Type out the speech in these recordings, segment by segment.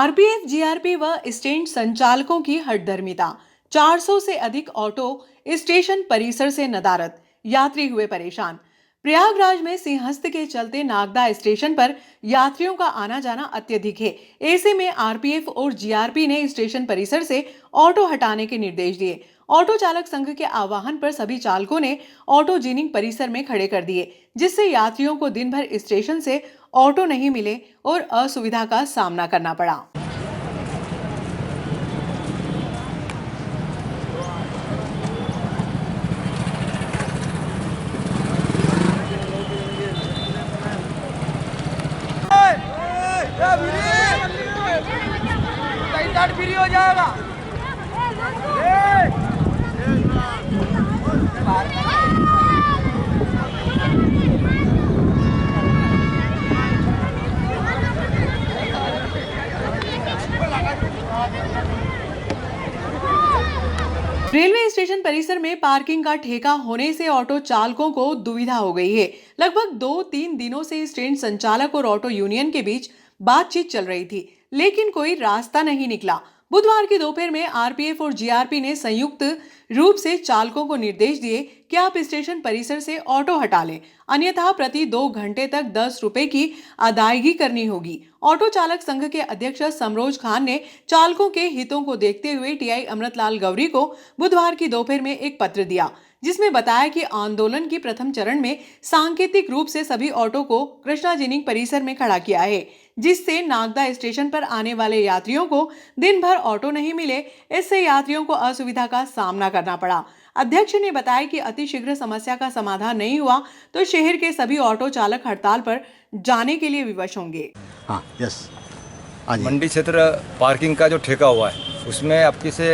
RPF, GRP व stand संचालकों की हठधर्मिता। 400 से अधिक ऑटो स्टेशन परिसर से नदारद, यात्री हुए परेशान। प्रयागराज में सिंहस्थ के चलते नागदा स्टेशन पर यात्रियों का आना जाना अत्यधिक है। ऐसे में आरपीएफ और जीआरपी ने स्टेशन परिसर से ऑटो हटाने के निर्देश दिए। ऑटो चालक संघ के आह्वान पर सभी चालकों ने ऑटो जीनिंग परिसर में खड़े कर दिए, जिससे यात्रियों को दिन भर स्टेशन से ऑटो नहीं मिले और असुविधा का सामना करना पड़ा। फ्री हो जाएगा। रेलवे स्टेशन परिसर में पार्किंग का ठेका होने से ऑटो चालकों को दुविधा हो गई है। लगभग 2-3 दिनों से स्टैंड संचालक और ऑटो यूनियन के बीच बातचीत चल रही थी, लेकिन कोई रास्ता नहीं निकला। बुधवार की दोपहर में आरपीएफ और जीआरपी ने संयुक्त रूप से चालकों को निर्देश दिए कि आप स्टेशन परिसर से ऑटो हटा लें, अन्यथा प्रति 2 घंटे तक 10 रुपए की अदायगी करनी होगी। ऑटो चालक संघ के अध्यक्ष समरोज खान ने चालकों के हितों को देखते हुए टीआई अमृतलाल गौरी को बुधवार की दोपहर में एक पत्र दिया, जिसमें बताया कि आंदोलन की प्रथम चरण में सांकेतिक रूप से सभी ऑटो को कृष्णा जीनिंग परिसर में खड़ा किया है, जिससे नागदा स्टेशन पर आने वाले यात्रियों को दिन भर ऑटो नहीं मिले। इससे यात्रियों को असुविधा का सामना करना पड़ा। अध्यक्ष ने बताया कि अतिशीघ्र समस्या का समाधान नहीं हुआ तो शहर के सभी ऑटो चालक हड़ताल पर जाने के लिए विवश होंगे। मंडी क्षेत्र पार्किंग का जो ठेका हुआ है उसमें आपकी से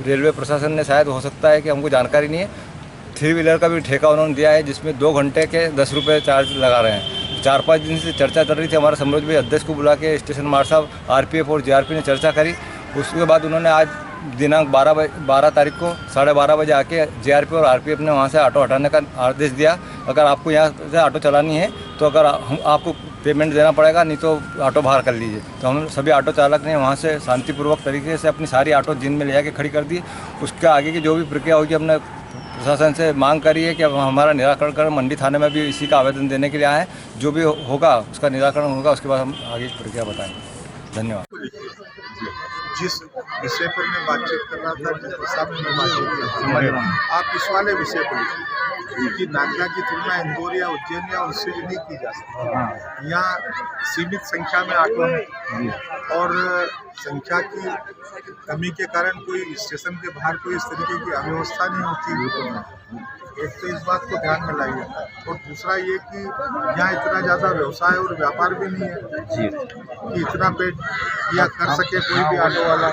रेलवे प्रशासन ने, शायद हो सकता है कि हमको जानकारी नहीं है, 3 व्हीलर का भी ठेका उन्होंने दिया है, जिसमें 2 घंटे के 10 रुपये चार्ज लगा रहे हैं। 4-5 दिन से चर्चा चल रही थी। हमारे समरोज भाई अध्यक्ष को बुला के स्टेशन मास्टर साहब, आरपीएफ और जीआरपी ने चर्चा करी। उसके बाद उन्होंने आज दिनांक 12 तारीख को 12:30 बजे आके जीआरपी और आरपीएफ ने वहाँ से ऑटो हटाने का आदेश दिया। अगर आपको यहाँ से ऑटो चलानी है तो अगर हम आपको पेमेंट देना पड़ेगा, नहीं तो ऑटो बाहर कर लीजिए। तो हम सभी ऑटो चालक ने वहाँ से शांतिपूर्वक तरीके से अपनी सारी ऑटो जिन में ले जाके खड़ी कर दी। उसके आगे की जो भी प्रक्रिया होगी, हमने प्रशासन से मांग करी है कि अब हमारा निराकरण कर, मंडी थाने में भी इसी का आवेदन देने के लिए आए हैं। जो भी होगा उसका निराकरण होगा, उसके बाद हम आगे की प्रक्रिया बताएंगे। धन्यवाद। जिस विषय पर मैं बातचीत कर रहा था, जिस हिसाब से मैं बातचीत कर रहा था, आप इस वाले विषय पर लिखिए कि नागदा की तुलना इंदौर या उज्जैन या उससे भी नहीं की जा सकती। यहाँ सीमित संख्या में ऑटो है और संख्या की कमी के कारण कोई स्टेशन के बाहर कोई इस तरीके की अव्यवस्था नहीं होती। एक तो इस बात को ध्यान में लाइए, और दूसरा ये कि यहाँ इतना ज़्यादा व्यवसाय और व्यापार भी नहीं है कि इतना पेट या कर सके कोई भी ऑटो वाला,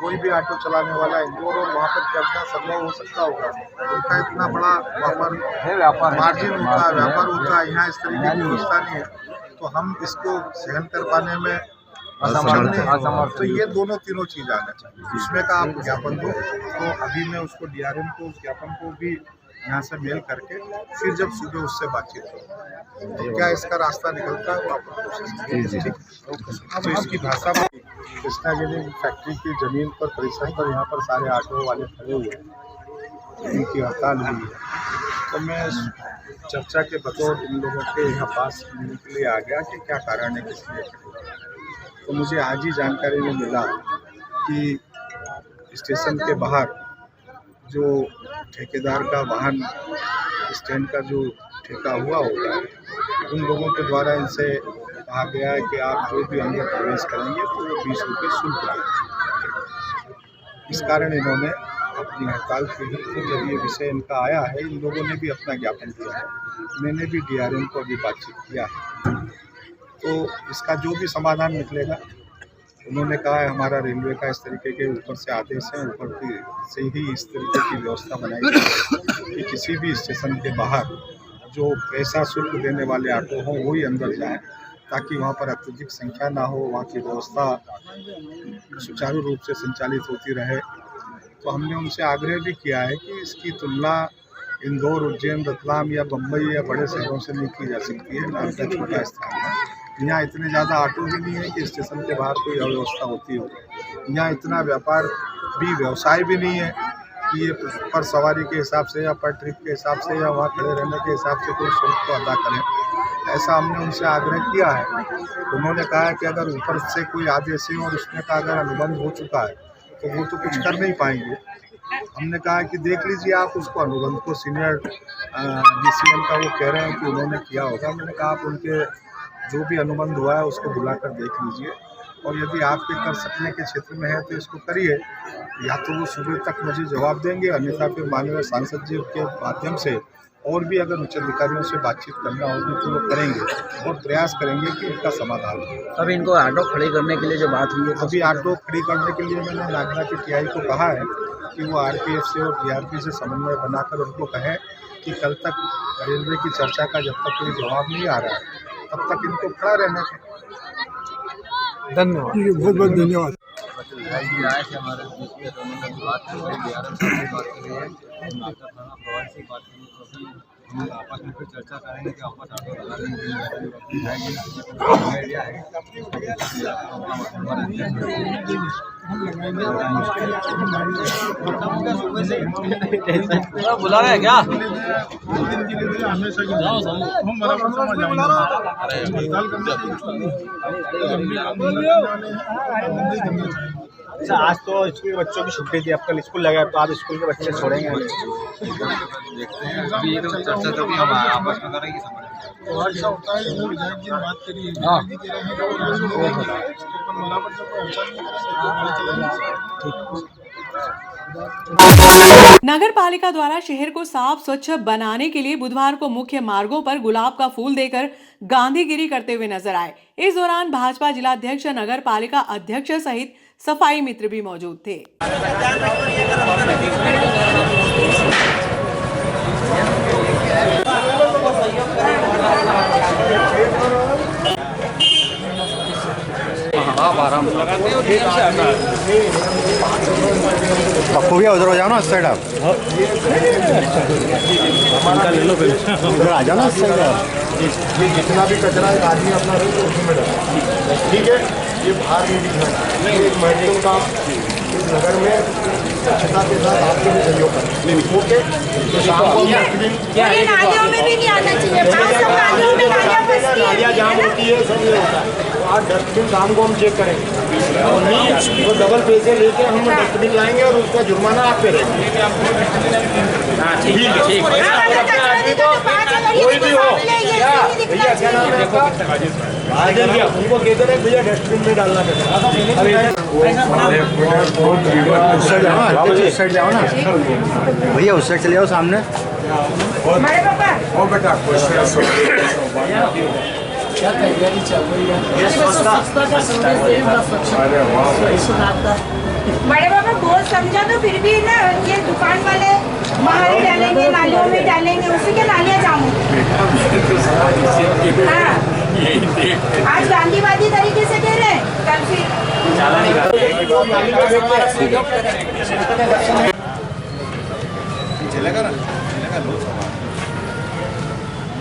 कोई भी ऑटो चलाने वाला इंदौर और वहाँ पर चलना संभव हो सकता होगा। उनका इतना बड़ा व्यापार मार्जिन होता है, व्यापार होता है, यहाँ इस तरीके की व्यवस्था नहीं है, तो हम इसको सहन कर पाने में असमर्थ। तो ये तीनों चीज़ आना चाहिए। उसमें का आप ज्ञापन दो, तो अभी मैं उसको डीआरएम को उस ज्ञापन को भी यहाँ से मेल करके फिर जब सुबह उससे बातचीत करूँ तो क्या इसका रास्ता निकलता है वो आपको कोशिश। तो इसकी भाषा में कृष्णा जीनिंग फैक्ट्री की जमीन पर परिसर पर यहाँ पर सारे ऑटो वाले खड़े हुए हैं, इनकी हड़ताल हुई है। तो मैं चर्चा के बतौर इन लोगों के यहाँ पास मिलने के लिए आ गया कि क्या कारण है, किस लिए खड़े। तो मुझे आज ही जानकारी में मिला कि स्टेशन के बाहर जो ठेकेदार का वाहन स्टैंड का जो ठेका हुआ होता है, उन लोगों के द्वारा इनसे कहा गया है कि आप जो भी अंदर प्रवेश करेंगे तो वो 20 रुपये शुल्क देंगे। इस कारण इन्होंने अपनी हड़ताल की है। तो जब ये विषय इनका आया है, इन लोगों ने भी अपना ज्ञापन दिया है, मैंने भी डीआरएम को अभी बातचीत किया है। तो इसका जो भी समाधान निकलेगा, उन्होंने कहा है हमारा रेलवे का इस तरीके के ऊपर से आदेश है, ऊपर से ही इस तरीके की व्यवस्था बनाई गई कि किसी भी स्टेशन के बाहर जो पैसा शुल्क देने वाले ऑटो हों वही अंदर जाएं, ताकि वहाँ पर अत्यधिक संख्या ना हो, वहाँ की व्यवस्था सुचारू रूप से संचालित होती रहे। तो हमने उनसे आग्रह भी किया है कि इसकी तुलना इंदौर, उज्जैन, रतलाम या बम्बई या बड़े शहरों से नहीं की जा सकती है। नागदा छोटा स्थान है, यहाँ इतने ज़्यादा ऑटो भी नहीं है कि स्टेशन के बाहर कोई अव्यवस्था होती हो। यहाँ इतना व्यापार भी, व्यवसाय भी नहीं है कि ये पर सवारी के हिसाब से या पर ट्रिप के हिसाब से या वहाँ खड़े रहने के हिसाब से कोई शुल्क को अदा करें। ऐसा हमने उनसे आग्रह किया है। उन्होंने कहा है कि अगर ऊपर से कोई आदेश है और उसमें का अगर अनुबंध हो चुका है तो वो तो कुछ कर नहीं पाएंगे। हमने कहा कि देख लीजिए आप उसको अनुबंध को, सीनियर DCM का वो कह रहे हैं कि उन्होंने किया होगा। मैंने कहा आप उनके जो भी अनुबंध हुआ है उसको बुलाकर देख लीजिए, और यदि आपके कर सकने के क्षेत्र में है तो इसको करिए। या तो वो सुबह तक मुझे जवाब देंगे, अन्यथा फिर माननीय सांसद जी के माध्यम से और भी अगर उच्च अधिकारियों से बातचीत करना होगी तो वो करेंगे और प्रयास करेंगे कि इनका समाधान हो। अभी इनको ऑटो खड़ी करने के लिए जो बात हुई है, अभी ऑटो खड़ी करने के लिए मैंने नागदा के TI को कहा है कि वो RPF से और DRP से समन्वय बनाकर उनको कहें कि कल तक रेलवे की चर्चा का जब तक कोई जवाब नहीं आ रहा है तब तक इनको खड़ा रहने दें। धन्यवाद, बहुत बहुत धन्यवाद। आए थे हमारे बीच में, तो उन्होंने बात की है, 11 साल की बात की है, नागदा थाना प्रभारी से बात की, तो अभी हम आपस में फिर चर्चा करेंगे कि आपस ऑटो लगाने के लिए आइडिया है। बुला रहे हैं क्या? अच्छा, आज तो स्कूल के बच्चों की छुट्टी थी, अब कल स्कूल लगा तो आज स्कूल के बच्चे छोड़ेंगे। देखते हैं, अभी एक चर्चा तो भी हम आपस में करेंगे, समझ। तो ऐसा होता है कि विधायक जी ने बात करी है, नगर पालिका द्वारा शहर को साफ स्वच्छ बनाने के लिए बुधवार को मुख्य मार्गों पर गुलाब का फूल देकर गांधीगिरी करते हुए नजर आए। इस दौरान भाजपा जिलाध्यक्ष, नगर पालिका अध्यक्ष सहित सफाई मित्र भी मौजूद थे। आप आराम से पप्पू भैया उधर हो जाओ ना, इस साइड आप ले लो, उधर आ जाओ ना इस साइड आप। ये जितना भी कचरा है आदमी अपना उसमें डाले, ठीक है। ये बाहर नहीं दिखना, ये एक महत्वपूर्ण काम इस नगर में स्वच्छता के साथ आपके भी सहयोग करें। ओके, तो शाम को नालियों में भी नहीं आना चाहिए, नालियों में नालियाँ जाम होती है, सब ये होता है। तो आज डस्टबिन शाम को हम चेक करेंगे और नहीं तो डबल पैसे लेके हम डस्टबिन लाएंगे और उसका जुर्माना आप पे रहेगा। ठीक है, कोई भी हो क्या भैया, क्या नाम है आपका? आदिल भैया, उनको कहते रहे भैया डस्टबिन में डालना उस साइड जाओ ना भैया, उस साइड चले जाओ सामने। और बेटा बड़े बाबा बहुत समझा, तो फिर भी ना ये दुकान वाले बाहर ही डालेंगे, नालियों में डालेंगे, उसी के नालियाँ जाम होंगी। हाँ, आज गांधीवादी तरीके से दे रहे हैं, कल फिर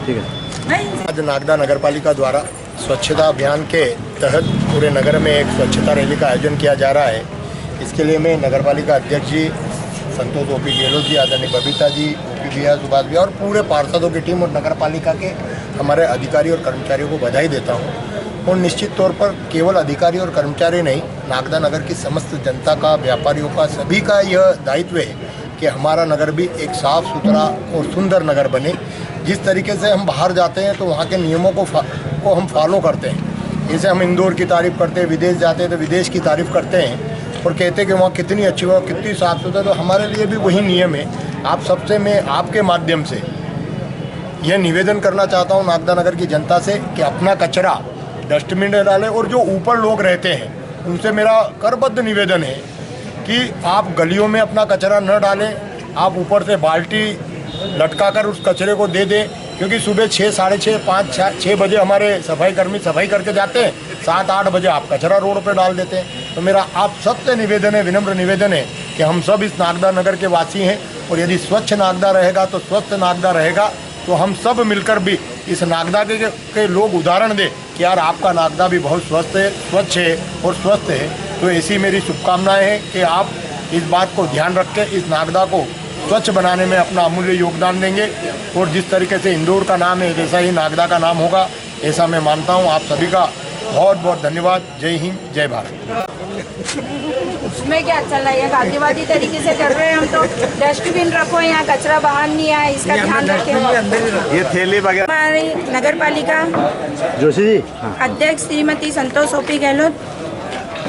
ठीक है। आज नागदा नगर पालिका द्वारा स्वच्छता अभियान के तहत पूरे नगर में एक स्वच्छता रैली का आयोजन किया जा रहा है। इसके लिए मैं नगर पालिका अध्यक्ष जी संतोष OP गहलोत जी, आदरणीय बबीता जी, OP भैया, सुभाष भैया और पूरे पार्षदों की टीम और नगर पालिका के हमारे अधिकारी और कर्मचारियों को बधाई देता हूँ। और निश्चित तौर पर केवल अधिकारी और कर्मचारी नहीं, नागदा नगर की समस्त जनता का, व्यापारियों का, सभी का यह दायित्व है कि हमारा नगर भी एक साफ़ सुथरा और सुंदर नगर बने। जिस तरीके से हम बाहर जाते हैं तो वहाँ के नियमों को हम फॉलो करते हैं। जैसे हम इंदौर की तारीफ़ करते हैं, विदेश जाते हैं तो विदेश की तारीफ़ करते हैं और कहते हैं कि वहाँ कितनी अच्छी हो, कितनी साफ़ सुथरा। तो हमारे लिए भी वही नियम है। आप सबसे मैं आपके माध्यम से यह निवेदन करना चाहता हूँ नागदा नगर की जनता से कि अपना कचरा डस्टबिन में डालें। और जो ऊपर लोग रहते हैं उनसे मेरा करबद्ध निवेदन है कि आप गलियों में अपना कचरा न डालें, आप ऊपर से बाल्टी लटकाकर उस कचरे को दे दें, क्योंकि सुबह 6, साढ़े 6, 5, 6 बजे हमारे सफाई कर्मी सफाई करके जाते हैं, 7-8 बजे आप कचरा रोड पे डाल देते हैं। तो मेरा आप सबसे निवेदन है, विनम्र निवेदन है कि हम सब इस नागदा नगर के वासी हैं और यदि स्वच्छ नागदा रहेगा तो स्वस्थ नागदा रहेगा। तो हम सब मिलकर भी इस नागदा के लोग उदाहरण दें कि यार आपका नागदा भी बहुत स्वच्छ है और स्वस्थ है। तो ऐसी मेरी शुभकामनाएं हैं कि आप इस बात को ध्यान रख के इस नागदा को स्वच्छ बनाने में अपना अमूल्य योगदान देंगे और जिस तरीके से इंदौर का नाम है वैसा ही नागदा का नाम होगा, ऐसा मैं मानता हूँ। आप सभी का बहुत बहुत धन्यवाद। जय हिंद, जय भारत। उसमें क्या चल रहा है, गांधीवादी तरीके से कर रहे हैं हम तो। डस्टबिन रखो, यहाँ कचरा बाहर नहीं आए, इसका ध्यान रखें। ये थैली वगैरह हमारी नगर पालिका जोशी जी अध्यक्ष श्रीमती संतोष ओपी गहलोत,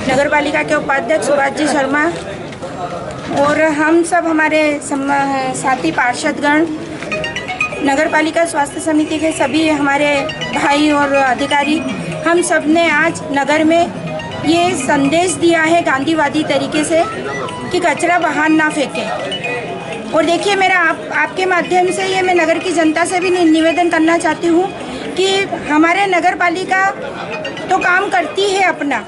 नगर पालिका के उपाध्यक्ष सुभाष जी शर्मा और हम सब हमारे साथी पार्षदगण, नगर पालिका स्वास्थ्य समिति के सभी हमारे भाई और अधिकारी, हम सब ने आज नगर में ये संदेश दिया है गांधीवादी तरीके से कि कचरा बाहर ना फेंकें। और देखिए, मेरा आपके माध्यम से ये मैं नगर की जनता से भी निवेदन करना चाहती हूँ कि हमारे नगर पालिका तो काम करती है अपना,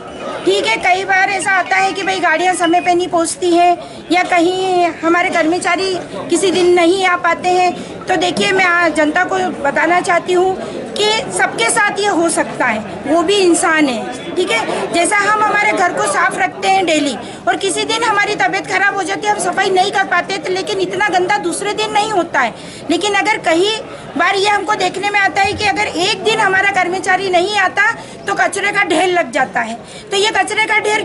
ठीक है। कई बार ऐसा आता है कि भाई गाड़ियाँ समय पे नहीं पहुँचती हैं या कहीं हमारे कर्मचारी किसी दिन नहीं आ पाते हैं। तो देखिए, मैं जनता को बताना चाहती हूँ कि सबके साथ ये हो सकता है, वो भी इंसान है, ठीक है। जैसा हम हमारे घर को साफ रखते हैं डेली और किसी दिन हमारी तबीयत खराब हो जाती है, हम सफाई नहीं कर पाते थे, लेकिन इतना गंदा दूसरे दिन नहीं होता है। लेकिन अगर कहीं बार ये हमको देखने में आता है कि अगर एक दिन हमारा कर्मचारी नहीं आता तो कचरे का ढेर लग जाता है। तो ये कचरे का ढेर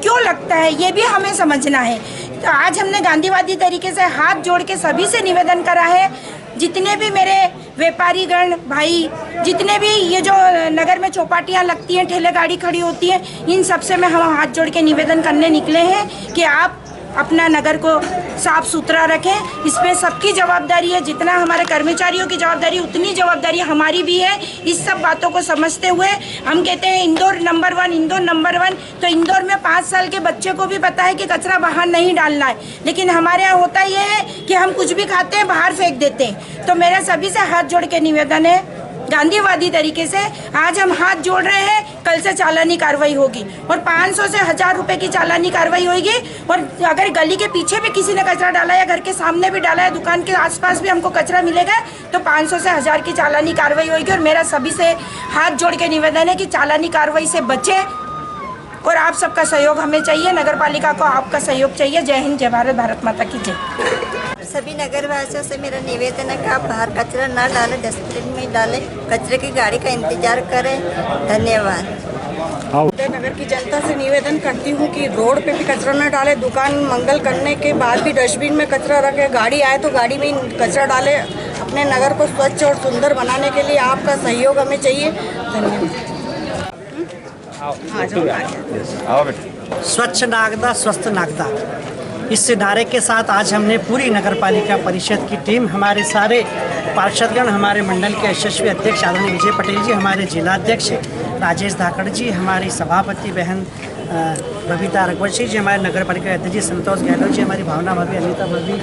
क्यों लगता है, ये भी हमें समझना है। तो आज हमने गांधीवादी तरीके से हाथ जोड़ के सभी से निवेदन करा है, जितने भी मेरे व्यापारी गण भाई, जितने भी ये जो नगर में चौपाटियाँ लगती हैं, ठेले गाड़ी खड़ी होती है, इन सब से हम हाथ जोड़ के निवेदन करने निकले हैं कि आप अपना नगर को साफ सुथरा रखें। इसमें सबकी जवाबदारी है, जितना हमारे कर्मचारियों की जवाबदारी उतनी जवाबदारी हमारी भी है। इस सब बातों को समझते हुए हम कहते हैं इंदौर नंबर 1, इंदौर नंबर 1। तो इंदौर में 5 साल के बच्चे को भी पता है कि कचरा बाहर नहीं डालना है, लेकिन हमारे यहाँ होता ये है कि हम कुछ भी खाते हैं बाहर फेंक देते हैं। तो मेरा सभी से हाथ जोड़ के निवेदन है, गांधीवादी तरीके से आज हम हाथ जोड़ रहे हैं, कल से चालानी कार्रवाई होगी और 500 से 1000 रुपए की चालानी कार्रवाई होगी। और अगर गली के पीछे भी किसी ने कचरा डाला या घर के सामने भी डाला है, दुकान के आसपास भी हमको कचरा मिलेगा, तो 500 से 1000 की चालानी कार्रवाई होगी। और मेरा सभी से हाथ जोड़ के निवेदन है कि चालानी कार्रवाई से बचें और आप सबका सहयोग हमें चाहिए, नगर पालिका को आपका सहयोग चाहिए। जय हिंद, जय भारत, भारत माता की जय। सभी नगरवासियों से मेरा निवेदन है कि आप बाहर कचरा ना डालें, डस्टबिन में डालें, कचरे की गाड़ी का इंतजार करें। धन्यवाद। नगर की जनता से निवेदन करती हूँ कि रोड पे भी कचरा न डालें, दुकान मंगल करने के बाद भी डस्टबिन में कचरा रखें, गाड़ी आए तो गाड़ी में कचरा डालें। अपने नगर को स्वच्छ और सुंदर बनाने के लिए आपका सहयोग हमें चाहिए। धन्यवाद। स्वच्छ नागदा स्वस्थ नागदा, इस नारे के साथ आज हमने पूरी नगर पालिका परिषद की टीम, हमारे सारे पार्षदगण, हमारे मंडल के यशस्वी अध्यक्ष आदरणीय विजय पटेल जी, हमारे जिलाध्यक्ष राजेश धाकड़ जी, हमारी सभापति बहन बबीता रघुवंशी जी, हमारे नगर पालिका अध्यक्ष जी संतोष गहलोत जी, हमारी भावना भाभी, अनिता भाभी,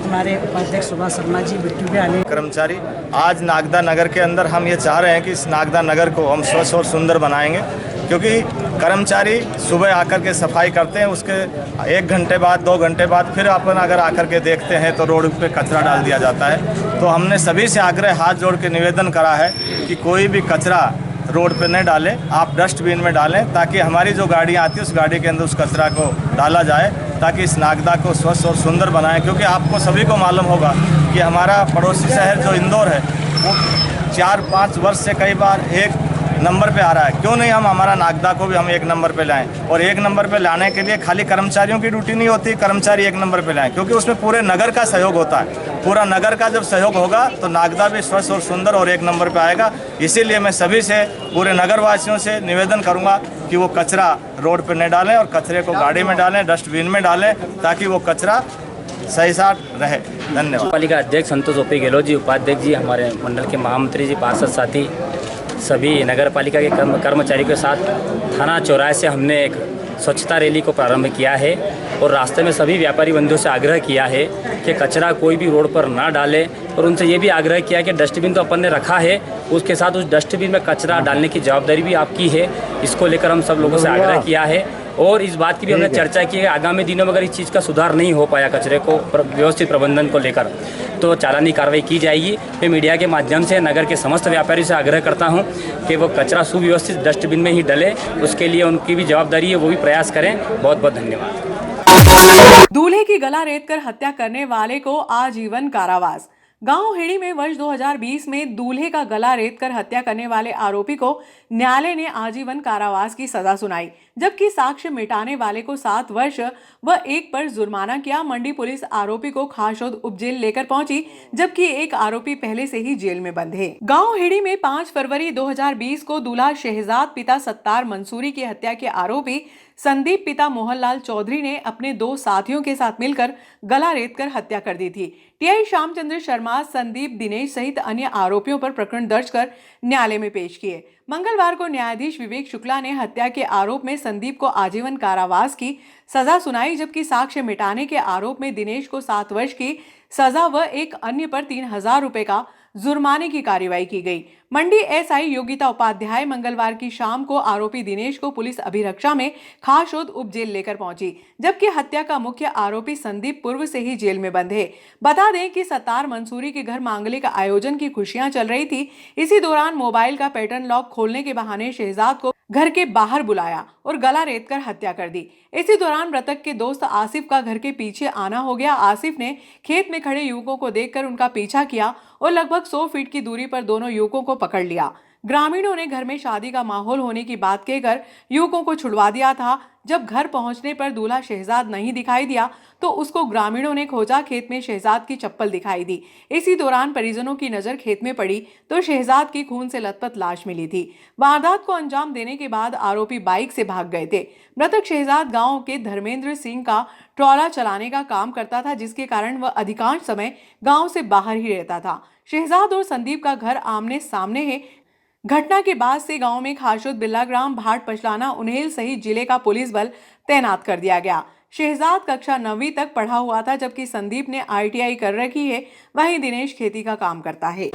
हमारे उपाध्यक्ष सुभाष शर्मा जी, बिट्टू भी कर्मचारी। आज नागदा नगर के अंदर हम ये चाह रहे हैं कि इस नागदा नगर को हम स्वच्छ और सुंदर बनाएंगे, क्योंकि कर्मचारी सुबह आकर के सफाई करते हैं, उसके 1 घंटे बाद 2 घंटे बाद फिर अपन अगर आकर के देखते हैं तो रोड पे कचरा डाल दिया जाता है। तो हमने सभी से आग्रह हाथ जोड़ के निवेदन करा है कि कोई भी कचरा रोड पे न डालें, आप डस्टबिन में डालें, ताकि हमारी जो गाड़ियाँ आती हैं उस गाड़ी के अंदर उस कचरा को डाला जाए, ताकि इस नागदा को स्वच्छ और सुंदर बनाएं। क्योंकि आपको सभी को मालूम होगा कि हमारा पड़ोसी शहर जो इंदौर है वो 4-5 वर्ष से कई बार 1 नंबर पे आ रहा है। क्यों नहीं हम हमारा नागदा को भी हम 1 नंबर पे लाएं? और 1 नंबर पे लाने के लिए खाली कर्मचारियों की ड्यूटी नहीं होती, कर्मचारी 1 नंबर पे लाएं, क्योंकि उसमें पूरे नगर का सहयोग होता है। पूरा नगर का जब सहयोग होगा तो नागदा भी स्वच्छ और सुंदर और 1 नंबर पे आएगा। इसीलिए मैं सभी से, पूरे नगरवासियों से निवेदन करूँगा कि वो कचरा रोड पर न डालें और कचरे को गाड़ी में डालें, डस्टबिन में डालें, ताकि वो कचरा सही साथ रहे। धन्यवाद। पालिका अध्यक्ष संतोष ओपी गहलोत जी, उपाध्यक्ष जी, हमारे मंडल के महामंत्री जी, पार्षद साथी, सभी नगर पालिका के कर्मचारियों के साथ थाना चौराहे से हमने एक स्वच्छता रैली को प्रारंभ किया है और रास्ते में सभी व्यापारी बंधुओं से आग्रह किया है कि कचरा कोई भी रोड पर ना डाले और उनसे ये भी आग्रह किया कि डस्टबिन तो अपन ने रखा है, उसके साथ उस डस्टबिन में कचरा डालने की जवाबदारी भी आपकी है। इसको लेकर हम सब लोगों से आग्रह किया है और इस बात की भी हमने चर्चा की है आगामी दिनों में अगर इस चीज़ का सुधार नहीं हो पाया कचरे को व्यवस्थित प्रबंधन को लेकर तो चालानी कार्रवाई की जाएगी। मैं मीडिया के माध्यम से नगर के समस्त व्यापारियों से आग्रह करता हूं कि वो कचरा सुव्यवस्थित डस्टबिन में ही डले, उसके लिए उनकी भी जवाबदारी है, वो भी प्रयास करें। बहुत बहुत धन्यवाद। दूल्हे की गला रेतकर हत्या करने वाले को आजीवन कारावास। गांव हेड़ी में वर्ष 2020 में दूल्हे का गला रेतकर हत्या करने वाले आरोपी को न्यायालय ने आजीवन कारावास की सजा सुनाई, जबकि साक्ष्य मिटाने वाले को 7 वर्ष व 1 पर जुर्माना किया। मंडी पुलिस आरोपी को खासोद उपजेल लेकर पहुंची, जबकि एक आरोपी पहले से ही जेल में बंद है। गांव हेड़ी में 5 फरवरी 2020 को दूल्हा शहजाद पिता सत्तार मंसूरी की हत्या के आरोपी संदीप पिता मोहनलाल चौधरी ने अपने 2 साथियों के साथ मिलकर गला रेतकर हत्या कर दी थी। टीआई श्यामचंद्र शर्मा, संदीप, दिनेश सहित अन्य आरोपियों पर प्रकरण दर्ज कर न्यायालय में पेश किए। मंगलवार को न्यायाधीश विवेक शुक्ला ने हत्या के आरोप में संदीप को आजीवन कारावास की सजा सुनाई, जबकि साक्ष्य मिटाने के आरोप में दिनेश को 7 वर्ष की सजा व एक अन्य पर 3,000 रुपए का जुर्माने की कार्रवाई की गई। मंडी एसआई योगिता उपाध्याय मंगलवार की शाम को आरोपी दिनेश को पुलिस अभिरक्षा में खासोद उपजेल लेकर पहुंची, जबकि हत्या का मुख्य आरोपी संदीप पूर्व से ही जेल में बंद है। बता दें कि सत्तार मंसूरी के घर मांगलिक आयोजन की खुशियां चल रही थी। इसी दौरान मोबाइल का पैटर्न लॉक खोलने के बहाने शहजाद को घर के बाहर बुलाया और गला रेतकर हत्या कर दी। इसी दौरान मृतक के दोस्त आसिफ का घर के पीछे आना हो गया। आसिफ ने खेत में खड़े युवकों को देखकर उनका पीछा किया और लगभग 100 फीट की दूरी पर दोनों युवकों को पकड़ लिया। ग्रामीणों ने घर में शादी का माहौल होने की बात कहकर युवकों को छुड़वा दिया था। जब घर पहुंचने पर दूल्हा शहजाद नहीं दिखाई दिया तो उसको ग्रामीणों ने खोजा। खेत में शहजाद की चप्पल दिखाई दी। इसी दौरान परिजनों की नजर खेत में पड़ी तो शहजाद की खून से लथपथ लाश मिली थी। वारदात को अंजाम देने के बाद आरोपी बाइक से भाग गए थे। मृतक शहजाद गांव के धर्मेंद्र सिंह का ट्रॉला चलाने का काम करता था, जिसके कारण वह अधिकांश समय गांव से बाहर ही रहता था। शहजाद और संदीप का घर आमने सामने है। घटना के बाद से गांव में खासोद, बिल्लाग्राम, भाट, पचलाना, उन्हेल सहित जिले का पुलिस बल तैनात कर दिया गया। शहजाद कक्षा 9वीं तक पढ़ा हुआ था, जबकि संदीप ने ITI कर रखी है। वहीं दिनेश खेती का काम करता है।